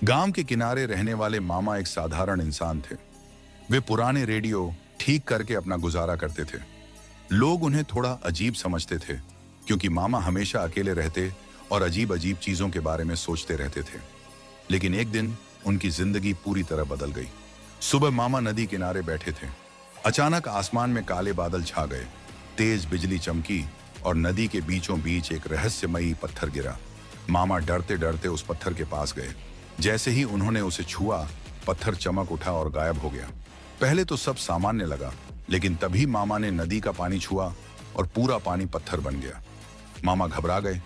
गांव के किनारे रहने वाले मामा एक साधारण इंसान थे। वे पुराने रेडियो ठीक करके अपना गुजारा करते थे। लोग उन्हें थोड़ा अजीब समझते थे, क्योंकि मामा हमेशा अकेले रहते और अजीब अजीब चीजों के बारे में सोचते रहते थे। लेकिन एक दिन उनकी जिंदगी पूरी तरह बदल गई। सुबह मामा नदी किनारे बैठे थे। अचानक आसमान में काले बादल छा गए, तेज बिजली चमकी और नदी के बीचों बीच एक रहस्यमयी पत्थर गिरा। मामा डरते डरते उस पत्थर के पास गए। जैसे ही उन्होंने उसे छुआ, पत्थर चमक उठा और गायब हो गया। पहले तो सब सामान्य लगा, लेकिन तभी मामा ने नदी का पानी छुआ और पूरा पानी पत्थर बन गया। मामा घबरा गए।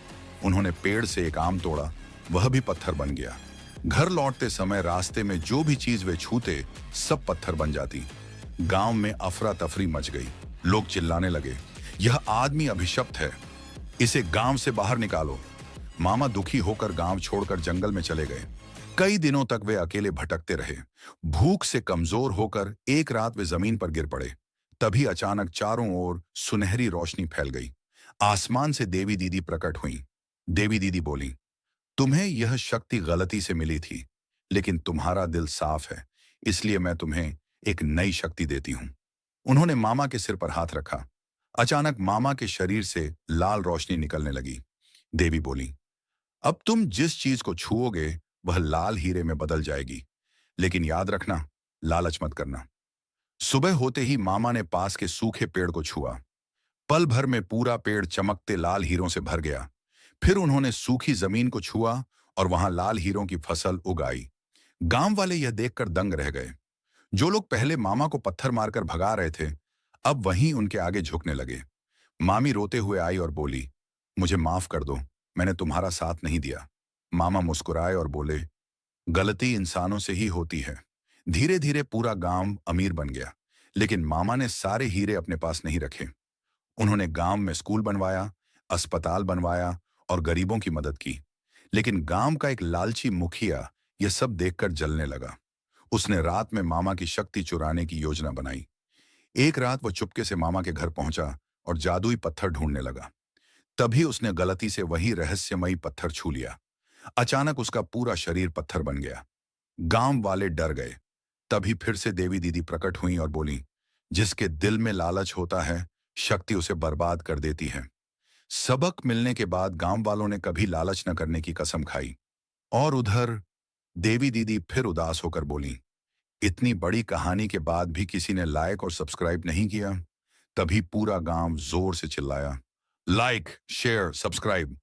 उन्होंने पेड़ से एक आम तोड़ा, वह भी पत्थर बन गया। घर लौटते समय रास्ते में जो भी चीज वे छूते, सब पत्थर बन जाती। गांव में अफरा तफरी मच गई। लोग चिल्लाने लगे, यह आदमी अभिशप्त है, इसे गांव से बाहर निकालो। मामा दुखी होकर गांव छोड़कर जंगल में चले गए। कई दिनों तक वे अकेले भटकते रहे। भूख से कमजोर होकर एक रात वे जमीन पर गिर पड़े। तभी अचानक चारों ओर सुनहरी रोशनी फैल गई। आसमान से देवी दीदी प्रकट हुई। देवी दीदी बोली, तुम्हें यह शक्ति गलती से मिली थी, लेकिन तुम्हारा दिल साफ है, इसलिए मैं तुम्हें एक नई शक्ति देती हूं। उन्होंने मामा के सिर पर हाथ रखा। अचानक मामा के शरीर से लाल रोशनी निकलने लगी। देवी बोली, अब तुम जिस चीज को छुओगे वह लाल हीरे में बदल जाएगी, लेकिन याद रखना, लालच मत करना। सुबह होते ही मामा ने पास के सूखे पेड़ को छुआ। पल भर में पूरा पेड़ चमकते लाल हीरों से भर गया। फिर उन्होंने सूखी जमीन को छुआ और वहां लाल हीरों की फसल उगाई। गांव वाले यह देखकर दंग रह गए। जो लोग पहले मामा को पत्थर मारकर भगा रहे थे, अब वहीं उनके आगे झुकने लगे। मामी रोते हुए आई और बोली, मुझे माफ कर दो, मैंने तुम्हारा साथ नहीं दिया। मामा मुस्कुराए और बोले, गलती इंसानों से ही होती है। धीरे धीरे पूरा गांव अमीर बन गया, लेकिन मामा ने सारे हीरे अपने पास नहीं रखे। उन्होंने गांव में स्कूल बनवाया, अस्पताल बनवाया और गरीबों की मदद की। लेकिन गांव का एक लालची मुखिया यह सब देखकर जलने लगा। उसने रात में मामा की शक्ति चुराने की योजना बनाई। एक रात वह चुपके से मामा के घर पहुंचा और जादुई पत्थर ढूंढने लगा। तभी उसने गलती से वही रहस्यमयी पत्थर छू लिया। अचानक उसका पूरा शरीर पत्थर बन गया। गांव वाले डर गए। तभी फिर से देवी दीदी प्रकट हुई और बोली, जिसके दिल में लालच होता है, शक्ति उसे बर्बाद कर देती है। सबक मिलने के बाद गांव वालों ने कभी लालच न करने की कसम खाई। और उधर देवी दीदी फिर उदास होकर बोली, इतनी बड़ी कहानी के बाद भी किसी ने लाइक और सब्सक्राइब नहीं किया। तभी पूरा गांव जोर से चिल्लाया, लाइक, शेयर, सब्सक्राइब।